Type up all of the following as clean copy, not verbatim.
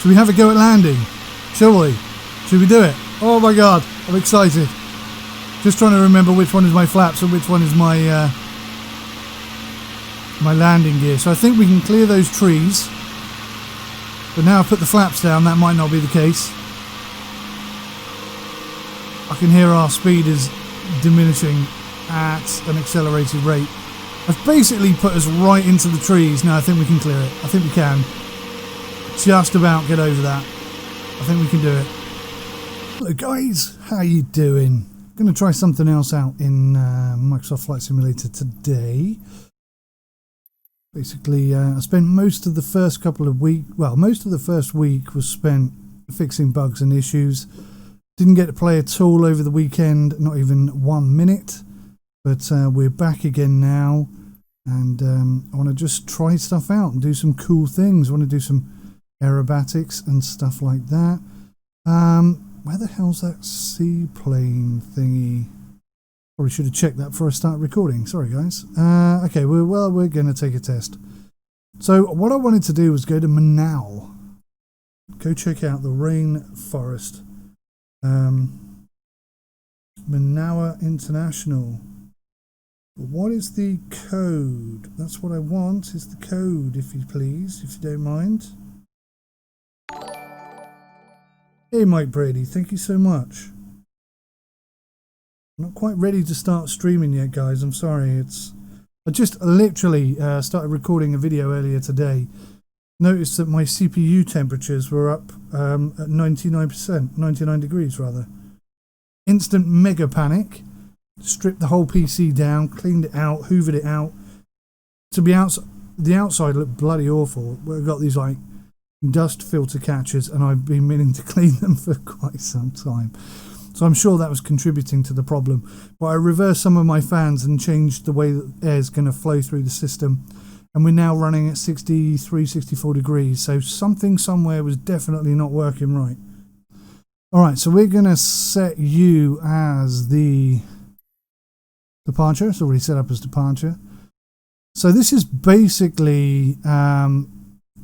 Should we have a go at landing? Shall we? Should we do it? Oh my god, I'm excited. Just trying to remember which one is my flaps and which one is my my landing gear. So I think we can clear those trees. But now I've put the flaps down, that might not be the case. I can hear our speed is diminishing at an accelerated rate. I've basically put us right into the trees. Now I think we can clear it. I think we can. Just about get over that. I think we can do it. Hello guys, how you doing? I'm going to try something else out in Microsoft Flight Simulator today. Basically, I spent most of the first couple of weeks, well, most of the first week was spent fixing bugs and issues. Didn't get to play at all over the weekend, not even 1 minute. But we're back again now, and I want to just try stuff out and do some cool things. I want to do some aerobatics and stuff like that. Where the hell's that seaplane thingy? Probably should have checked that before I start recording. Sorry, guys. Okay, we're going to take a test. So what I wanted to do was go to Manau. Go check out the rainforest. Manau International. But what is the code? That's what I want, is the code, if you please, if you don't mind. Hey Mike Brady, thank you so much. I'm not quite ready to start streaming yet, guys. I'm sorry. I just literally started recording a video earlier today. Noticed that my CPU temperatures were up at 99%, 99 degrees rather. Instant mega panic. Stripped the whole PC down, cleaned it out, hoovered it out. To be outside, the outside looked bloody awful. We've got these like dust filter catchers, and I've been meaning to clean them for quite some time. So I'm sure that was contributing to the problem. But I reversed some of my fans and changed the way that air is going to flow through the system. And we're now running at 63, 64 degrees. So something somewhere was definitely not working right. All right, so we're going to set you as the departure. It's already set up as departure. So this is basically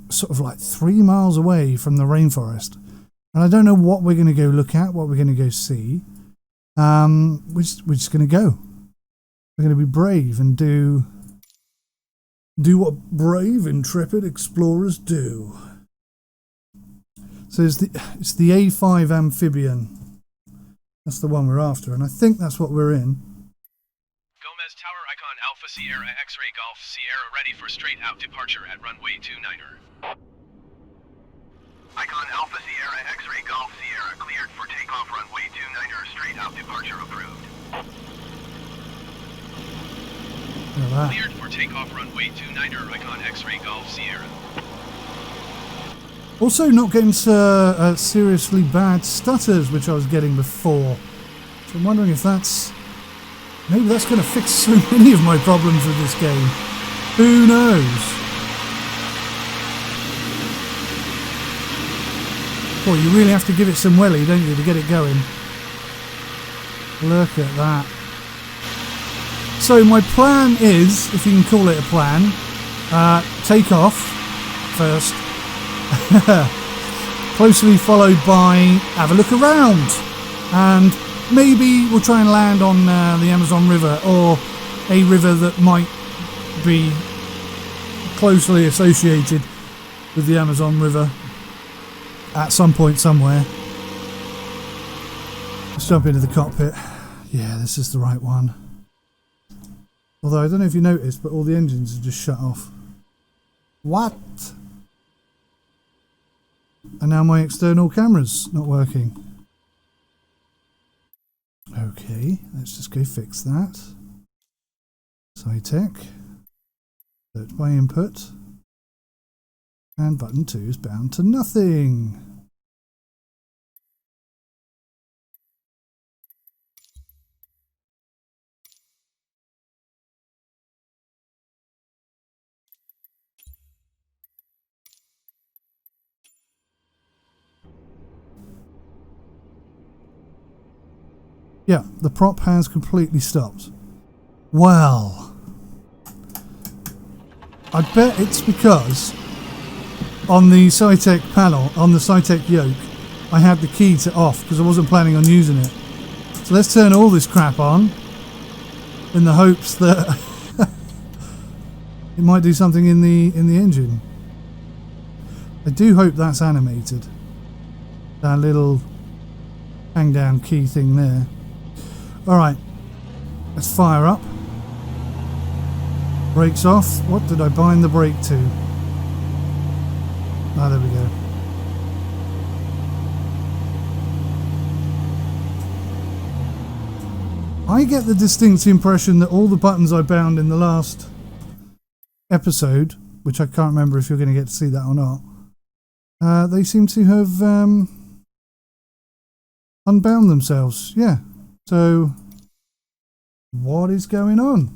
sort of like 3 miles away from the rainforest. And I don't know what we're going to go look at, what we're going to go see. We're just going to go. We're going to be brave and do what brave, intrepid explorers do. So it's the A5 amphibian. That's the one we're after, and I think that's what we're in. Gomez Tower Icon Alpha Sierra X-Ray Golf Sierra ready for straight out departure at runway 29er. Icon Alpha Sierra X-Ray Golf Sierra cleared for takeoff runway 29er, straight out departure approved. Cleared for takeoff runway 29er, Icon X-Ray Golf Sierra. Also not getting seriously bad stutters, which I was getting before. So I'm wondering if maybe that's going to fix so many of my problems with this game. Who knows? Boy, you really have to give it some welly, don't you, to get it going. Look at that. So my plan is, if you can call it a plan, take off first. Closely followed by have a look around. And maybe we'll try and land on the Amazon River, or a river that might be closely associated with the Amazon River. At some point somewhere. Let's jump into the cockpit. Yeah, this is the right one. Although I don't know if you noticed, but all the engines are just shut off. What? And now my external camera's not working. Okay, let's just go fix that. SciTech. Search by input. And button 2 is bound to nothing. Yeah, the prop has completely stopped. Well, I bet it's because on the Cytec panel, on the Cytec yoke, I had the key to off because I wasn't planning on using it. So let's turn all this crap on in the hopes that it might do something in the engine. I do hope that's animated. That little hang down key thing there. Alright, let's fire up. Brakes off. What did I bind the brake to? Ah, there we go. I get the distinct impression that all the buttons I bound in the last episode, which I can't remember if you're going to get to see that or not, they seem to have unbound themselves. Yeah. So, what is going on?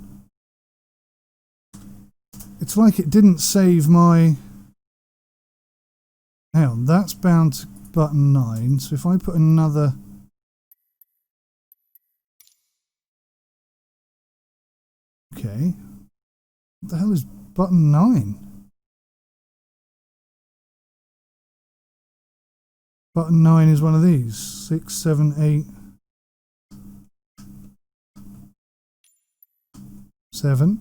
It's like it didn't save my... Hang on, that's bound to button 9. So if I put another... Okay. What the hell is button 9? Button 9 is one of these. 6, 7, 8... 7,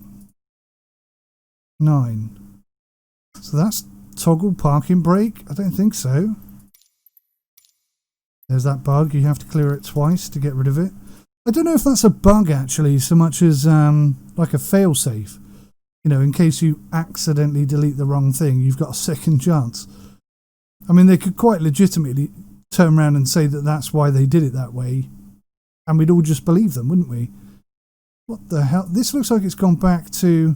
9. So that's toggle parking brake? I don't think so. There's that bug. You have to clear it twice to get rid of it. I don't know if that's a bug actually, so much as like a failsafe. You know, in case you accidentally delete the wrong thing, you've got a second chance. I mean, they could quite legitimately turn around and say that that's why they did it that way, and we'd all just believe them, wouldn't we? What the hell? This looks like it's gone back to...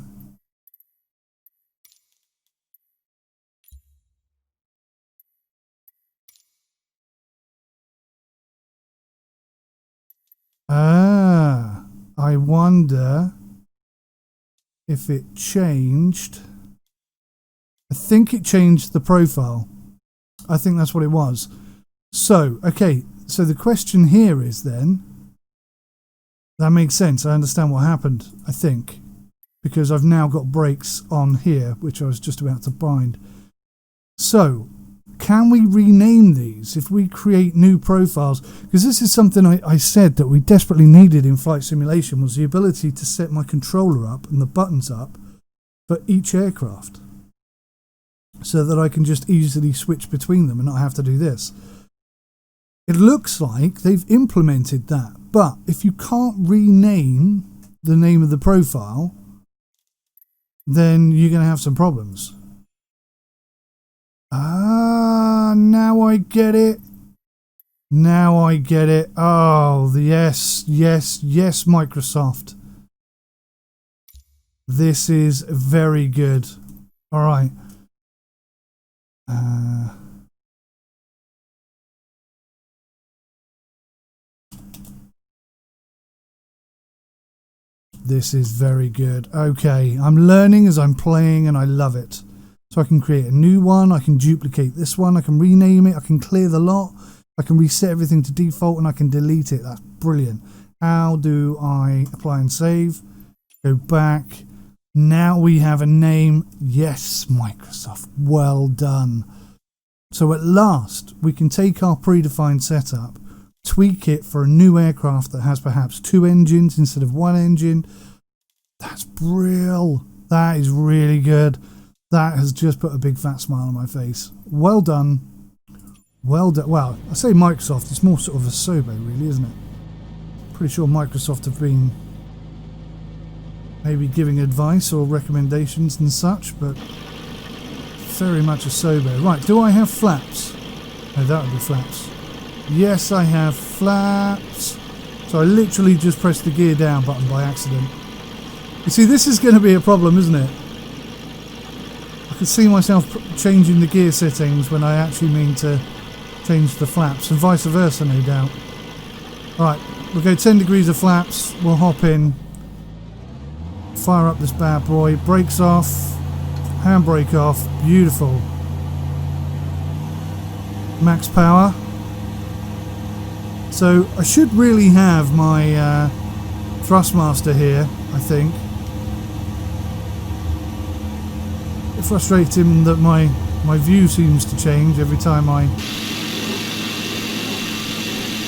Ah, I wonder if it changed. I think it changed the profile. I think that's what it was. So, okay, so the question here is then, that makes sense. I understand what happened, I think, because I've now got brakes on here, which I was just about to bind. So, can we rename these if we create new profiles? Because this is something I said that we desperately needed in flight simulation, was the ability to set my controller up and the buttons up for each aircraft, so that I can just easily switch between them and not have to do this. It looks like they've implemented that, but if you can't rename the name of the profile, then you're going to have some problems. Ah, now I get it. Now I get it. Oh, yes, Microsoft. This is very good. All right. This is very good. Okay, I'm learning as I'm playing and I love it. So I can create a new one, I can duplicate this one, I can rename it, I can clear the lot, I can reset everything to default, and I can delete it. That's brilliant. How do I apply and save? Go back. Now we have a name. Yes, Microsoft, well done. So at last, we can take our predefined setup, tweak it for a new aircraft that has perhaps 2 engines instead of 1 engine. That's brilliant. That is really good. That has just put a big fat smile on my face. Well done. Well done. Well, I say Microsoft, it's more sort of a Sobo really, isn't it? Pretty sure Microsoft have been maybe giving advice or recommendations and such, but very much a Sobo. Right, do I have flaps? No, that would be flaps. Yes, I have flaps. So I literally just pressed the gear down button by accident. You see, this is going to be a problem, isn't it? I can see myself changing the gear settings when I actually mean to change the flaps, and vice versa, no doubt. Alright, we'll go 10 degrees of flaps, we'll hop in, fire up this bad boy, brakes off, handbrake off, beautiful. Max power. So I should really have my thrustmaster here, I think. Frustrating that my My view seems to change every time I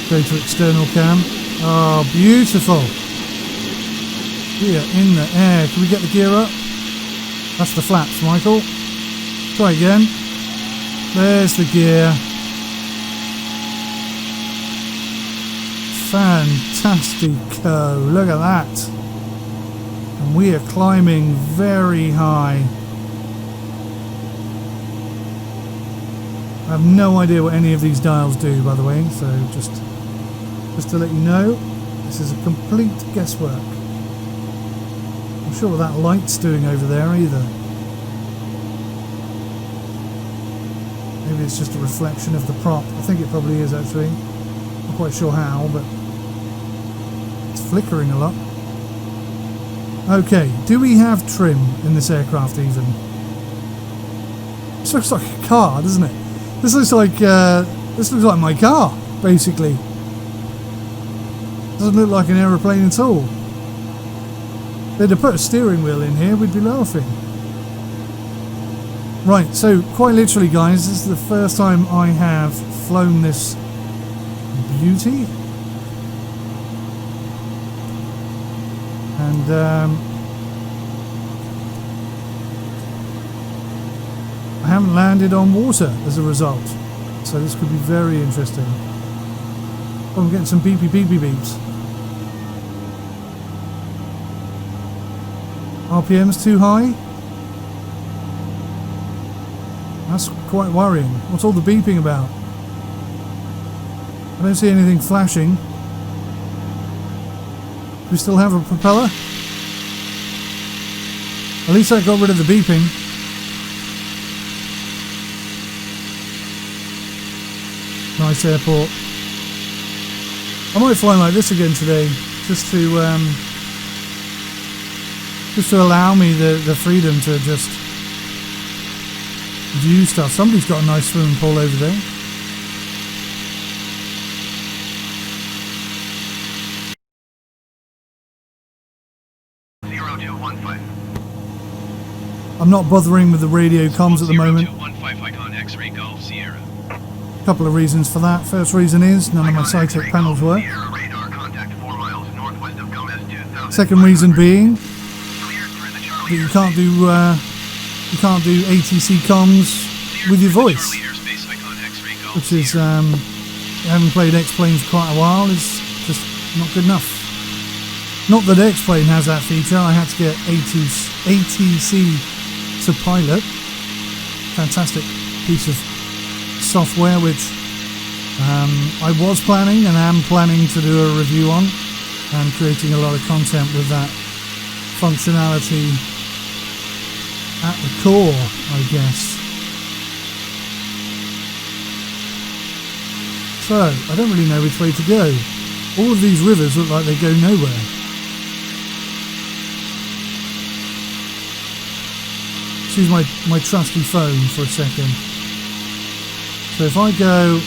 go to external cam. Oh, beautiful. We are in the air. Can we get the gear up? That's the flaps, Michael. Try again. There's the gear. Fantastico. Look at that. And we are climbing very high. I have no idea what any of these dials do, by the way, so just to let you know, this is a complete guesswork. I'm sure what that light's doing over there either. Maybe it's just a reflection of the prop. I think it probably is actually. Not quite sure how, but it's flickering a lot. Okay, do we have trim in this aircraft even? This looks like a car, doesn't it? This looks like my car, basically. Doesn't look like an aeroplane at all. They'd have put a steering wheel in here, we'd be laughing. Right, so quite literally, guys, this is the first time I have flown this beauty. And I haven't landed on water as a result, so this could be very interesting. Oh, I'm getting some beepy beeps. RPM's too high? That's quite worrying. What's all the beeping about? I don't see anything flashing. Do we still have a propeller? At least I got rid of the beeping. Nice airport. I might fly like this again today, just to allow me the freedom to just view stuff. Somebody's got a nice swimming pool over there. I'm not bothering with the radio comms at the moment. A couple of reasons for that. First reason is none of my SciTech panels work. Second reason being that you can't do ATC comms with your voice, which is having played X-Plane for quite a while is just not good enough. Not that X-Plane has that feature. I had to get ATC to Pilot, fantastic piece of software which I was planning and am planning to do a review on, and creating a lot of content with that functionality at the core, I guess. So, I don't really know which way to go. All of these rivers look like they go nowhere. Let's use my trusty phone for a second. So if I go...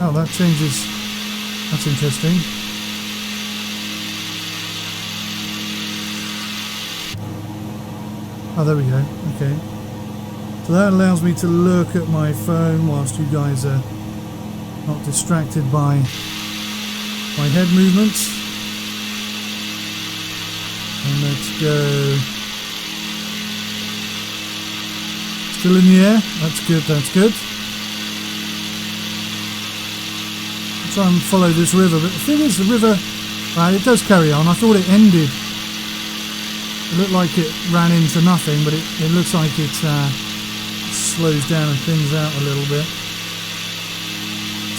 Oh, that changes... That's interesting. Oh, there we go. Okay. So that allows me to look at my phone whilst you guys are not distracted by my head movements. And let's go... Still in the air. That's good, that's good. I'll try and follow this river, but the thing is, the river, it does carry on. I thought it ended. It looked like it ran into nothing, but it looks like it slows down and thins out a little bit.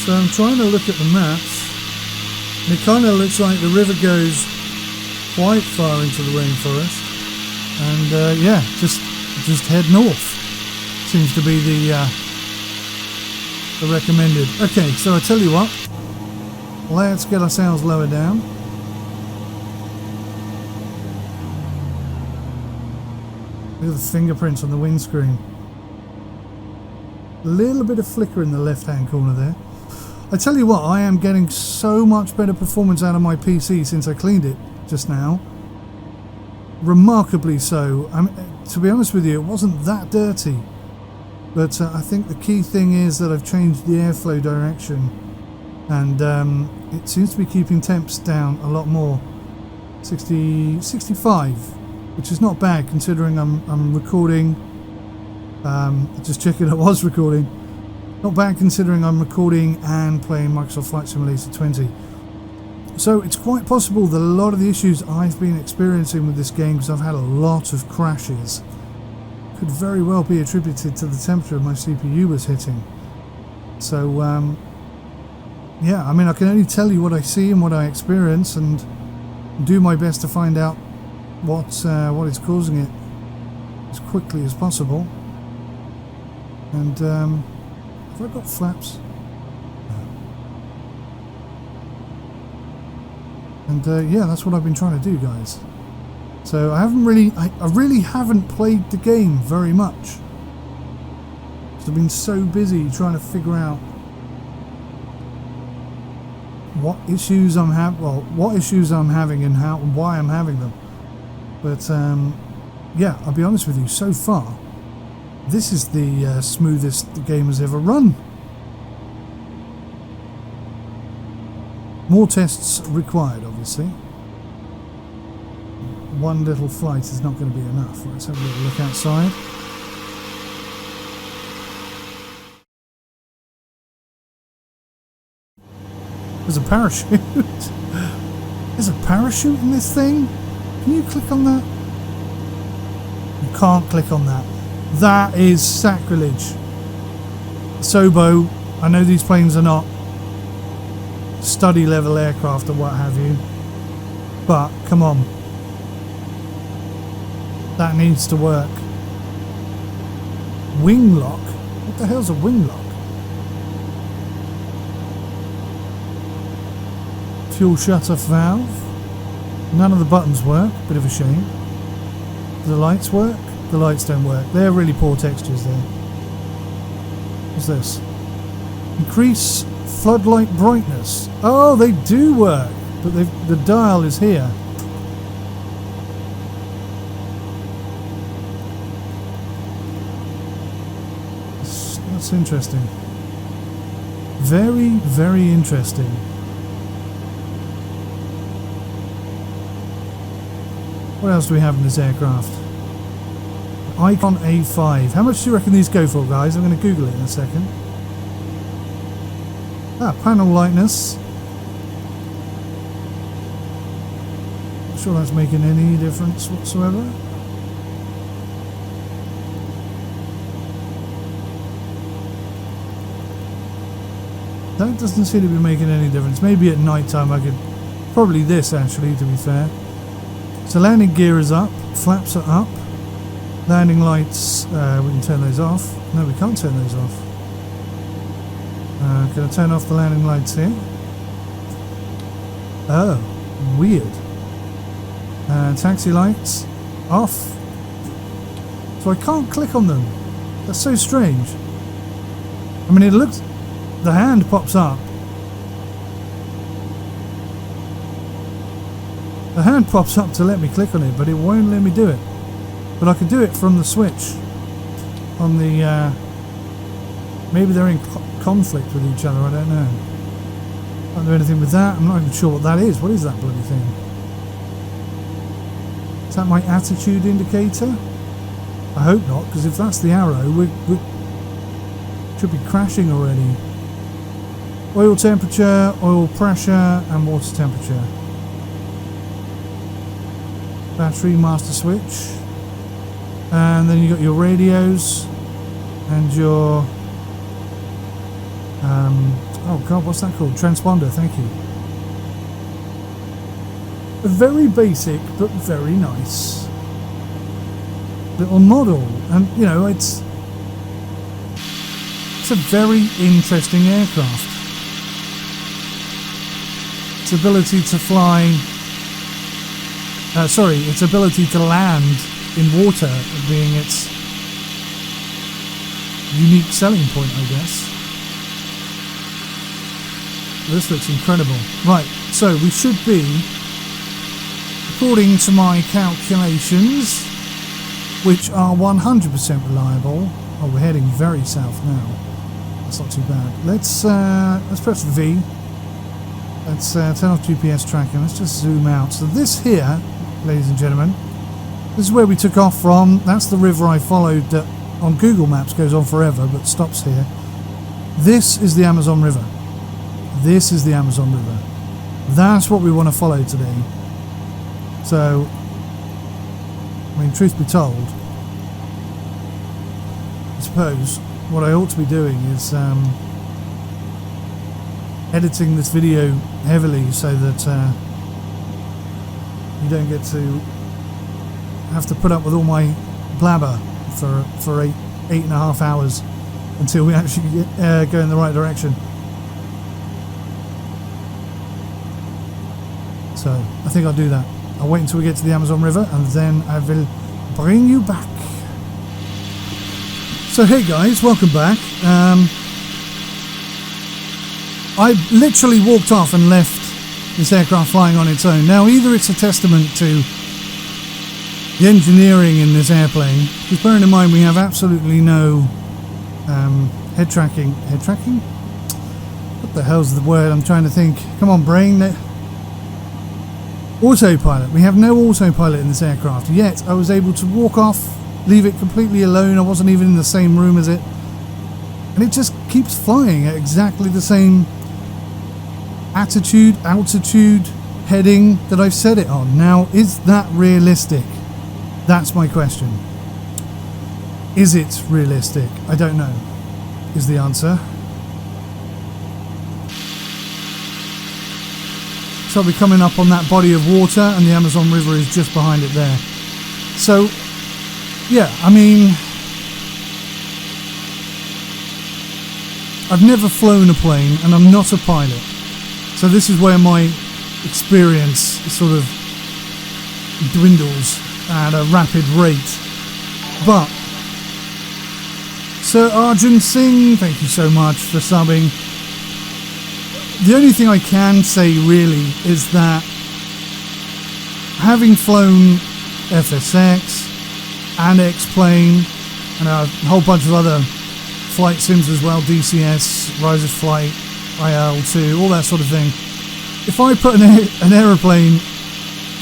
So I'm trying to look at the maps, and it kind of looks like the river goes quite far into the rainforest, and yeah, just head north. Seems to be the recommended. Okay, so I tell you what, let's get ourselves lower down. Look at the fingerprints on the windscreen. A little bit of flicker in the left-hand corner there. I tell you what, I am getting so much better performance out of my PC since I cleaned it just now. Remarkably so. To be honest with you, it wasn't that dirty But I think the key thing is that I've changed the airflow direction, and it seems to be keeping temps down a lot more. 65, which is not bad considering I'm recording. Just checking I was recording. Not bad considering I'm recording and playing Microsoft Flight Simulator 20. So it's quite possible that a lot of the issues I've been experiencing with this game, because I've had a lot of crashes, could very well be attributed to the temperature my CPU was hitting. So yeah, I mean, I can only tell you what I see and what I experience, and do my best to find out what is causing it as quickly as possible. And have I got flaps? And yeah, that's what I've been trying to do, guys. So I really haven't played the game very much. I've been so busy trying to figure out what issues I'm having and how and why I'm having them. But yeah, I'll be honest with you, so far this is the smoothest the game has ever run. More tests required, obviously. One little flight is not going to be enough. Let's have a little look outside. There's a parachute. There's a parachute in this thing? Can you click on that? You can't click on that. That is sacrilege. Sobo, I know these planes are not study level aircraft or what have you, but come on. That needs to work. Wing lock? What the hell's a wing lock? Fuel shut-off valve. None of the buttons work. Bit of a shame. Do the lights work? The lights don't work. They're really poor textures there. What's this? Increase floodlight brightness. Oh, they do work, but the dial is here. That's interesting. Very, very interesting. What else do we have in this aircraft? Icon A5. How much do you reckon these go for, guys? I'm going to Google it in a second. Ah, panel lightness. Not sure that's making any difference whatsoever. That doesn't seem to be making any difference. Maybe at night time I could... Probably this, actually, to be fair. So landing gear is up. Flaps are up. Landing lights, we can turn those off. No, we can't turn those off. Can I turn off the landing lights here? Oh, weird. Taxi lights off. So I can't click on them. That's so strange. I mean, it looks... The hand pops up. The hand pops up to let me click on it, but it won't let me do it. But I can do it from the switch. On the... maybe they're in conflict with each other, I don't know. Can't do anything with that. I'm not even sure what that is. What is that bloody thing? Is that my attitude indicator? I hope not, because if that's the arrow, we should be crashing already. Oil temperature, oil pressure, and water temperature. Battery master switch. And then you got your radios and your oh god, what's that called? Transponder, thank you. A very basic but very nice little model, and you know, it's a very interesting aircraft. Its ability to fly, its ability to land in water being its unique selling point, I guess. This looks incredible. Right, so we should be, according to my calculations, which are 100% reliable, Oh, we're heading very south now. That's not too bad. Let's press V. Let's turn off GPS tracking. Let's just zoom out. So this here, ladies and gentlemen, this is where we took off from. That's the river I followed that on Google Maps goes on forever but stops here. This is the Amazon River. This is the Amazon River. That's what we want to follow today. So, I mean, truth be told, I suppose what I ought to be doing is editing this video heavily so that you don't get to have to put up with all my blabber for 8.5 hours until we actually go in the right direction. So I think I'll do that. I'll wait until we get to the Amazon River and then I will bring you back. So hey guys, welcome back. I literally walked off and left this aircraft flying on its own. Now either it's a testament to the engineering in this airplane, because bearing in mind we have absolutely no head tracking. Head tracking? What the hell's the word I'm trying to think? Come on brain. Autopilot. We have no autopilot in this aircraft, yet I was able to walk off, leave it completely alone. I wasn't even in the same room as it, and it just keeps flying at exactly the same attitude, altitude, heading that I've set it on. Now, is that realistic? That's my question. Is it realistic? I don't know, is the answer. So we're coming up on that body of water and the Amazon River is just behind it there. So, yeah, I mean, I've never flown a plane and I'm not a pilot. So this is where my experience sort of dwindles at a rapid rate. But, Sir Arjun Singh, thank you so much for subbing. The only thing I can say really is that having flown FSX and X-Plane and a whole bunch of other flight sims as well, DCS, Rise of Flight, IL2, all that sort of thing, if I put an aeroplane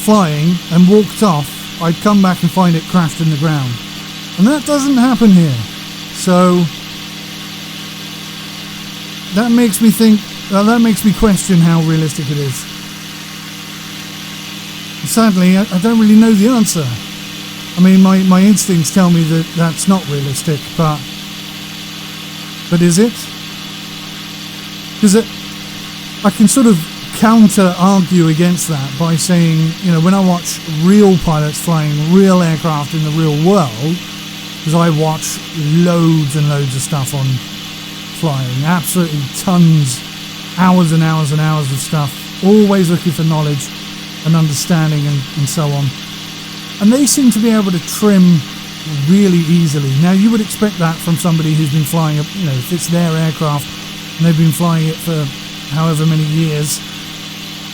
flying and walked off, I'd come back and find it crashed in the ground. And that doesn't happen here. So that makes me think, that makes me question how realistic it is. Sadly, I don't really know the answer. I mean, my instincts tell me that that's not realistic, but is it? Because I can sort of counter-argue against that by saying, you know, when I watch real pilots flying real aircraft in the real world, because I watch loads and loads of stuff on flying, absolutely tons, hours and hours and hours of stuff, always looking for knowledge and understanding and so on. And they seem to be able to trim really easily. Now you would expect that from somebody who's been flying, you know, if it's their aircraft and they've been flying it for however many years,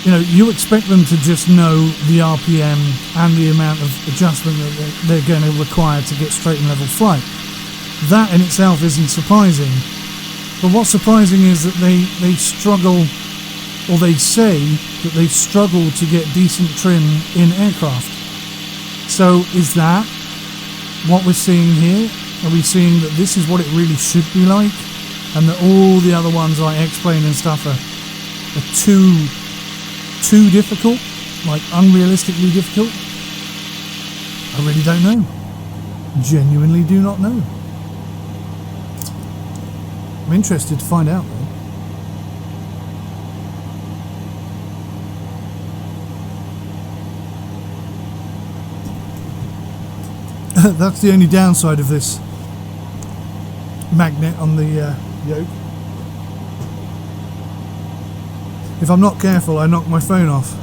you know, you expect them to just know the RPM and the amount of adjustment that they're going to require to get straight and level flight. That in itself isn't surprising. But what's surprising is that they struggle, or they say that they struggle to get decent trim in aircraft. So is that what we're seeing here? Are we seeing that this is what it really should be like, and that all the other ones like X-Plane and stuff are too difficult, like unrealistically difficult? I really don't know. Genuinely do not know. I'm interested to find out though. That's the only downside of this magnet on the yoke. If I'm not careful, I knock my phone off.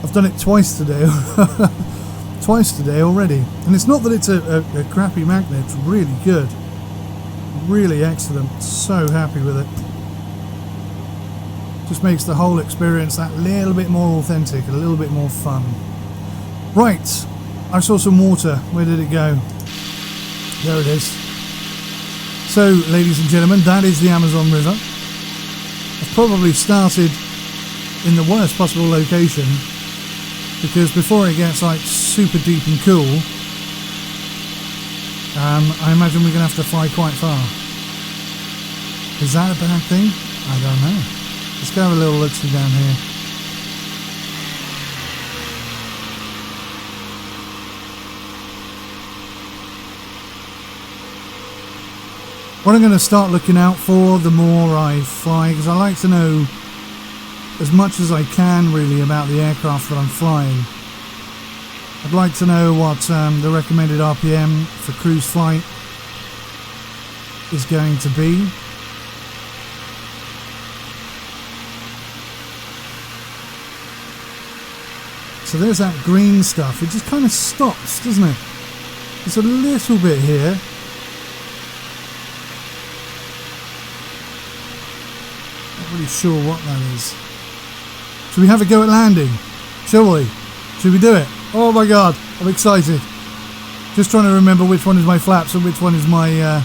I've done it twice today. Twice today already. And it's not that it's a crappy magnet, it's really good. Really excellent. So happy with it. Just makes the whole experience that little bit more authentic, a little bit more fun. Right, I saw some water. Where did it go? There it is. So, ladies and gentlemen, that is the Amazon River. I've probably started in the worst possible location, because before it gets like super deep and cool, I imagine we're going to have to fly quite far. Is that a bad thing? I don't know. Let's go have a little look-see down here. What I'm going to start looking out for the more I fly, because I like to know as much as I can really about the aircraft that I'm flying. I'd like to know what the recommended RPM for cruise flight is going to be. So there's that green stuff. It just kind of stops, doesn't it? It's a little bit here. Not really sure what that is. Should we have a go at landing? Shall we? Should we do it? Oh my god, I'm excited. Just trying to remember which one is my flaps and which one is my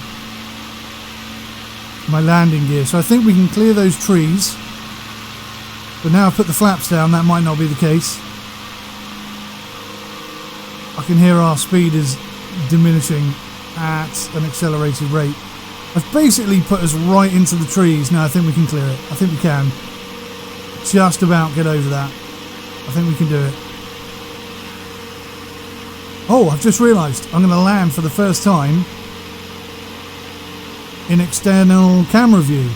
my landing gear. So I think we can clear those trees. But now I've put the flaps down, that might not be the case. I can hear our speed is diminishing at an accelerated rate. I've basically put us right into the trees. Now I think we can clear it. I think we can. Just about get over that. I think we can do it. Oh, I've just realised I'm going to land for the first time in external camera view.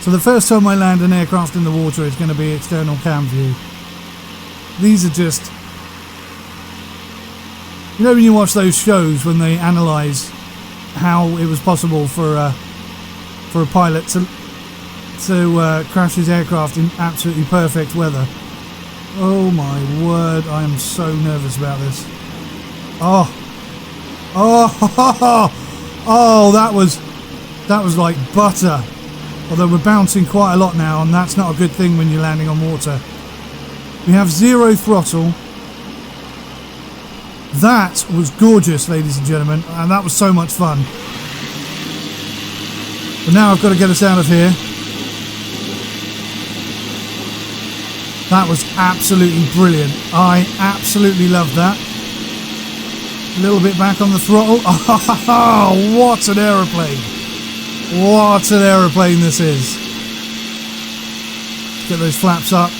So the first time I land an aircraft in the water is going to be external cam view. These are just... You know when you watch those shows when they analyse how it was possible for a pilot to crash his aircraft in absolutely perfect weather. Oh my word, I am so nervous about this. Oh, that was like butter. Although we're bouncing quite a lot now, and that's not a good thing when you're landing on water. We have 0 throttle. That was gorgeous, ladies and gentlemen, and that was so much fun. But now I've got to get us out of here. That was absolutely brilliant. I absolutely loved that. A little bit back on the throttle. Oh, what an aeroplane. What an aeroplane this is. Let's get those flaps up.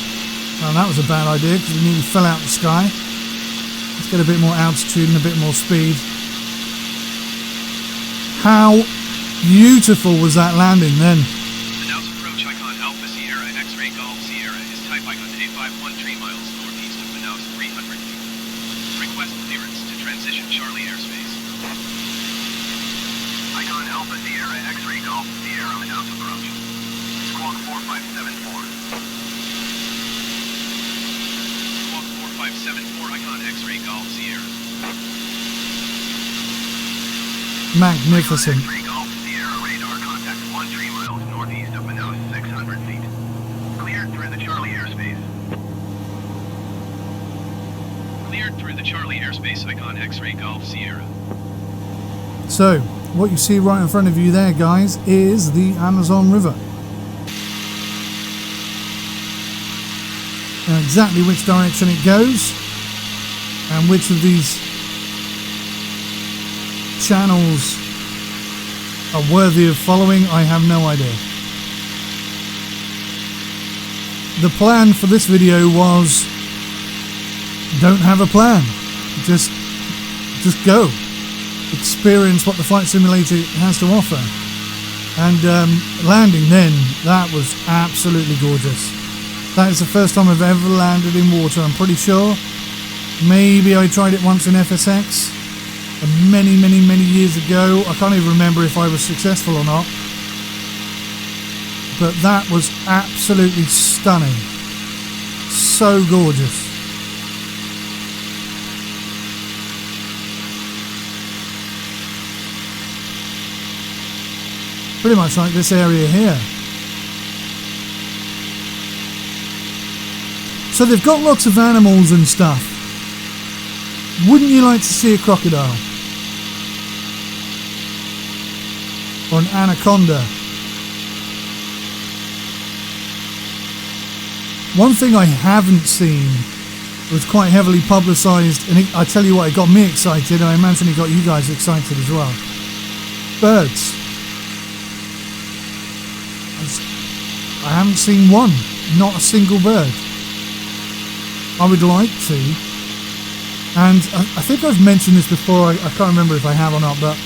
Oh, that was a bad idea because we nearly fell out of the sky. Let's get a bit more altitude and a bit more speed. How beautiful was that landing then? Announce approach icon Alpha Sierra X-Ray Golf Sierra is type icon 851 miles northeast of Manaus 300 feet. Request clearance to transition Charlie airspace. Icon Alpha Sierra X-Ray Golf Sierra Manaus approach. Squawk 4574. Squawk 4574 icon X-Ray Golf Sierra. Magnificent. X-Ray Golf Sierra radar contact 13 miles northeast of Manaus 600 feet. Cleared through the Charlie airspace. Cleared through the Charlie airspace icon X-Ray Golf Sierra. So, what you see right in front of you there, guys, is the Amazon River. Now, exactly which direction it goes and which of these channels are worthy of following, I have no idea. The plan for this video was don't have a plan, just go, experience what the flight simulator has to offer. And landing then, that was absolutely gorgeous. That is the first time I've ever landed in water, I'm pretty sure. Maybe I tried it once in FSX many years ago. I can't even remember if I was successful or not. But that was absolutely stunning. So gorgeous. Pretty much like this area here. So they've got lots of animals and stuff. Wouldn't you like to see a crocodile? or an anaconda. One thing I haven't seen was quite heavily publicised, and I tell you what, it got me excited. I imagine it got you guys excited as well. Birds. I haven't seen one, not a single bird. I would like to, and I think I've mentioned this before. I can't remember if I have or not, but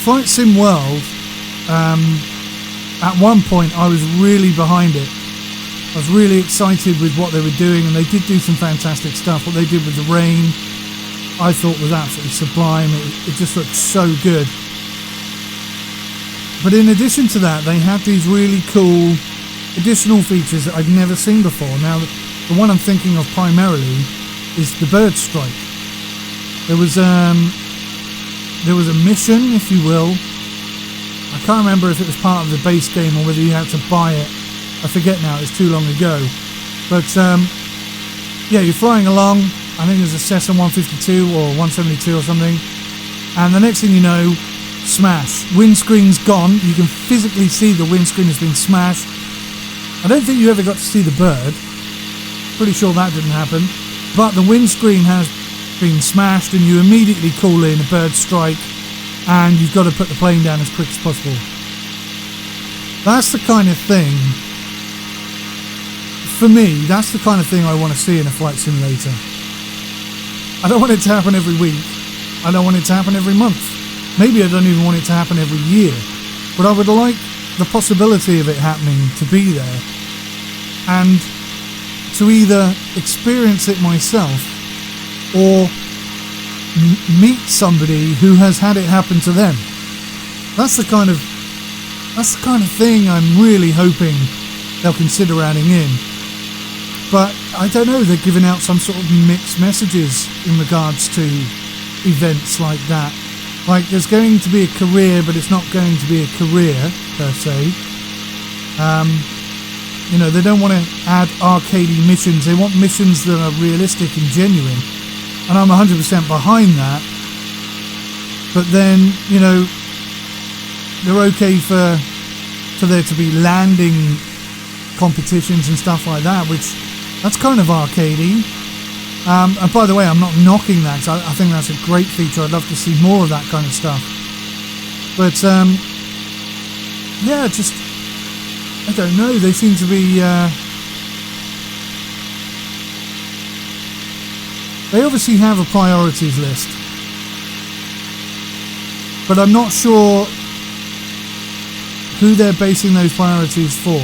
Flight Sim World, at one point I was really behind it. I was really excited with what they were doing, and they did do some fantastic stuff. What they did with the rain, I thought was absolutely sublime. It just looked so good. But in addition to that, they had these really cool additional features that I'd never seen before. Now, the one I'm thinking of primarily is the bird strike. There was a mission, if you will. I can't remember if it was part of the base game or whether you had to buy it. I forget now, it's too long ago. But yeah, you're flying along. I think there's a Cessna 152 or 172 or something. And the next thing you know, smash. Windscreen's gone. You can physically see the windscreen has been smashed. I don't think you ever got to see the bird. Pretty sure that didn't happen. But the windscreen has been smashed, and you immediately call in a bird strike, and you've got to put the plane down as quick as possible. That's the kind of thing, for me, that's the kind of thing I want to see in a flight simulator. I don't want it to happen every week. I don't want it to happen every month. Maybe I don't even want it to happen every year. But I would like the possibility of it happening to be there, and to either experience it myself or meet somebody who has had it happen to them. That's the kind of thing I'm really hoping they'll consider adding in. But I don't know, they're giving out some sort of mixed messages in regards to events like that. Like, there's going to be a career, but it's not going to be a career, per se. You know, they don't want to add arcadey missions. They want missions that are realistic and genuine. And I'm 100% behind that. But then, you know, they're okay for there to be landing competitions and stuff like that, which, that's kind of arcadey. And by the way, I'm not knocking that. I think that's a great feature. I'd love to see more of that kind of stuff. But yeah, just, I don't know. They seem to be. They obviously have a priorities list, but I'm not sure who they're basing those priorities for.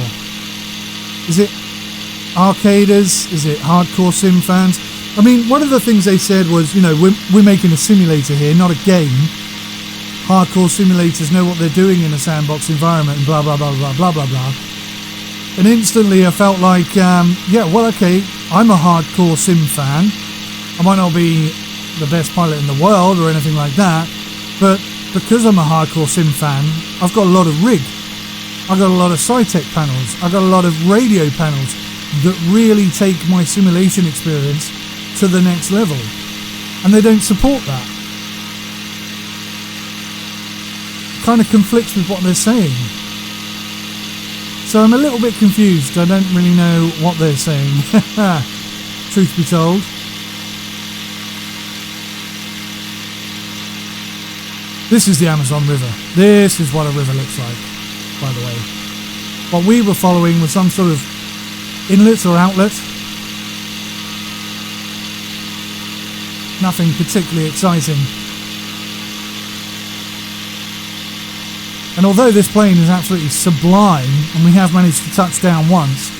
Is it arcaders? Is it hardcore sim fans? I mean, one of the things they said was, you know, we're making a simulator here, not a game. Hardcore simulators know what they're doing in a sandbox environment, and blah, blah, blah, blah, blah, blah, blah. And instantly I felt like, yeah, well, okay, I'm a hardcore sim fan. I might not be the best pilot in the world or anything like that, but because I'm a hardcore sim fan, I've got a lot of rig. I've got a lot of SciTech panels. I've got a lot of radio panels that really take my simulation experience to the next level, and they don't support that. It kind of conflicts with what they're saying, so I'm a little bit confused. I don't really know what they're saying. Truth be told. This is the Amazon River. This is what a river looks like, by the way. What we were following was some sort of inlet or outlet. Nothing particularly exciting. And although this plane is absolutely sublime, and we have managed to touch down once,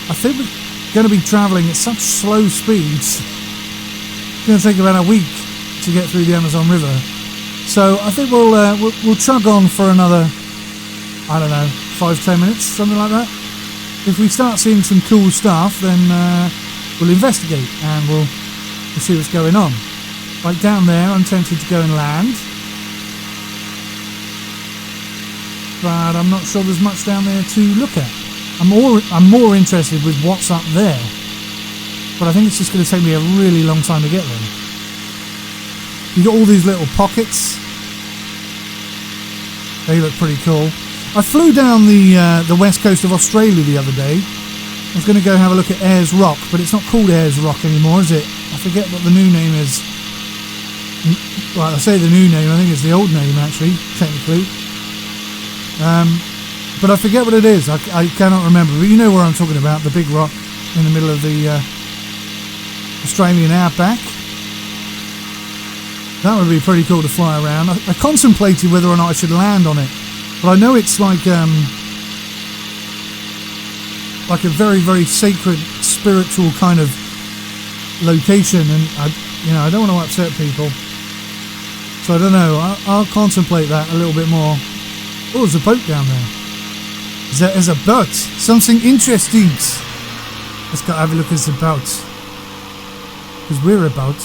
I think we're going to be travelling at such slow speeds. It's going to take about a week to get through the Amazon River. So I think we'll chug on for another, I don't know, 5-10 minutes, something like that. If we start seeing some cool stuff, then we'll investigate and we'll see what's going on. Like down there, I'm tempted to go and land, but I'm not sure there's much down there to look at. I'm more interested with what's up there, but I think it's just going to take me a really long time to get there. You got all these little pockets. They look pretty cool. I flew down the west coast of Australia the other day. I was going to go have a look at Ayers Rock, but it's not called Ayers Rock anymore, is it? I forget what the new name is. Well, I say the new name, I think it's the old name actually, technically. But I forget what it is. I cannot remember. But you know where I'm talking about, the big rock in the middle of the Australian outback. That would be pretty cool to fly around. I contemplated whether or not I should land on it, but I know it's like a very, very sacred, spiritual kind of location, and I don't want to upset people. So I don't know. I'll contemplate that a little bit more. Oh, there's a boat down there. There's a boat. Something interesting. Let's go have a look at the boat. Because we're a boat.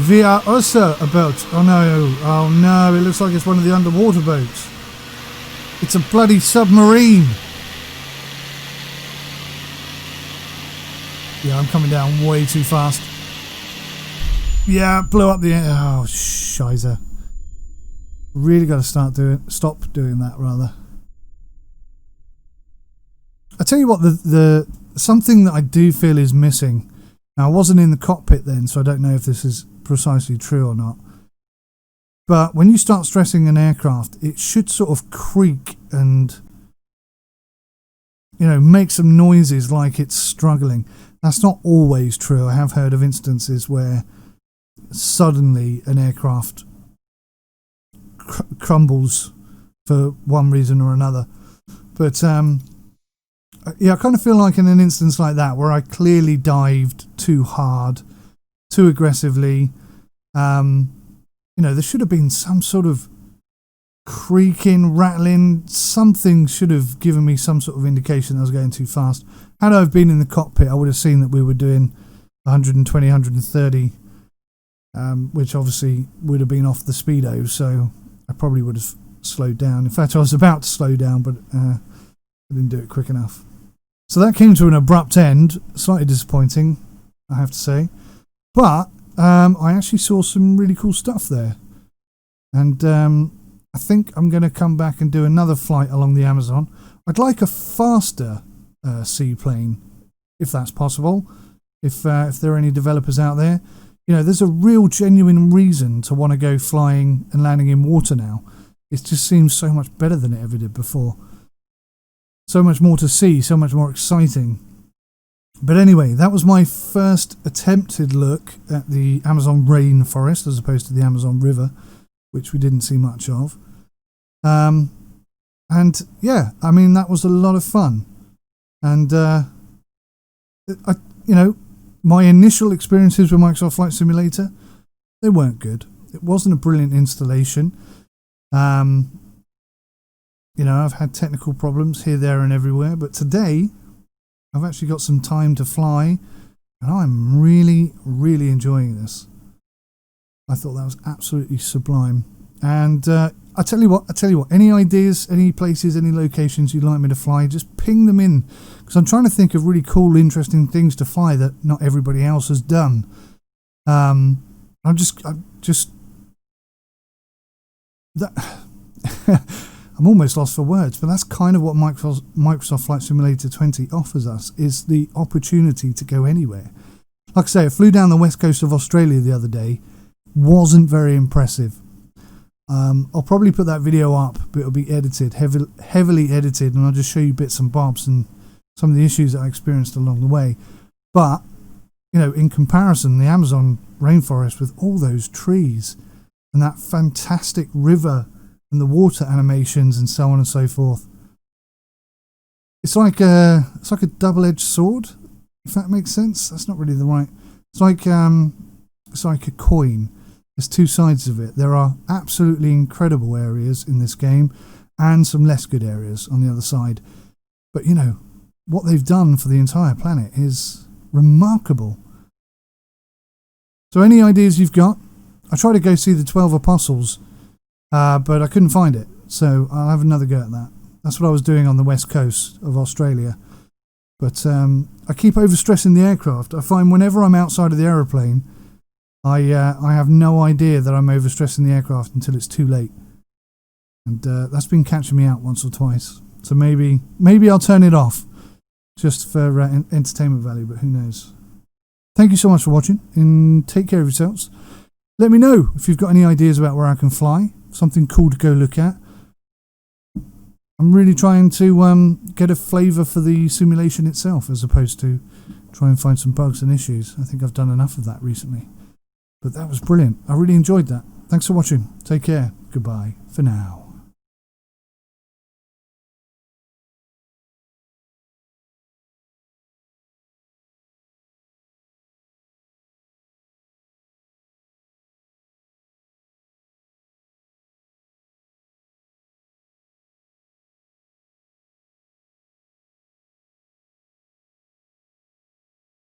We are also a boat. Oh no, it looks like it's one of the underwater boats. It's a bloody submarine. Yeah, I'm coming down way too fast. Yeah, blew up the... Oh, shizer. Really got to stop doing that, rather. I tell you what, the something that I do feel is missing. Now, I wasn't in the cockpit then, so I don't know if this is precisely true or not. But when you start stressing an aircraft, it should sort of creak and, make some noises like it's struggling. That's not always true. I have heard of instances where suddenly an aircraft crumbles for one reason or another. But yeah, I kind of feel like in an instance like that where I clearly dived too hard, too aggressively, there should have been some sort of creaking, rattling, something should have given me some sort of indication that I was going too fast. Had I been in the cockpit, I would have seen that we were doing 120, 130, which obviously would have been off the speedo, so I probably would have slowed down. In fact, I was about to slow down, but I didn't do it quick enough. So that came to an abrupt end, slightly disappointing, I have to say. But I actually saw some really cool stuff there. And I think I'm going to come back and do another flight along the Amazon. I'd like a faster seaplane, if that's possible. If there are any developers out there. There's a real genuine reason to want to go flying and landing in water now. It just seems so much better than it ever did before. So much more to see, so much more exciting. But anyway, that was my first attempted look at the Amazon rainforest as opposed to the Amazon River, which we didn't see much of. And yeah, I mean, that was a lot of fun. And, my initial experiences with Microsoft Flight Simulator, they weren't good. It wasn't a brilliant installation. I've had technical problems here, there and everywhere, but today I've actually got some time to fly and I'm really, really enjoying this. I thought that was absolutely sublime. And I tell you what, any ideas, any places, any locations you'd like me to fly, just ping them in, because I'm trying to think of really cool, interesting things to fly that not everybody else has done. I'm almost lost for words, but that's kind of what Microsoft Flight Simulator 20 offers us, is the opportunity to go anywhere. Like I say, I flew down the west coast of Australia the other day. Wasn't very impressive. I'll probably put that video up, but it'll be edited, heavily edited, and I'll just show you bits and bobs and some of the issues that I experienced along the way. But, in comparison, the Amazon rainforest with all those trees and that fantastic river and the water animations and so on and so forth. It's like a double-edged sword, if that makes sense. That's not really the right. It's like a coin. There's two sides of it. There are absolutely incredible areas in this game and some less good areas on the other side. But what they've done for the entire planet is remarkable. So any ideas you've got? I tried to go see the 12 Apostles, but I couldn't find it. So I'll have another go at that. That's what I was doing on the west coast of Australia. But I keep overstressing the aircraft. I find whenever I'm outside of the aeroplane, I have no idea that I'm overstressing the aircraft until it's too late. And that's been catching me out once or twice. So maybe I'll turn it off just for entertainment value, but who knows. Thank you so much for watching, and take care of yourselves. Let me know if you've got any ideas about where I can fly, something cool to go look at. I'm really trying to get a flavour for the simulation itself, as opposed to try and find some bugs and issues. I think I've done enough of that recently. But that was brilliant. I really enjoyed that. Thanks for watching. Take care. Goodbye for now.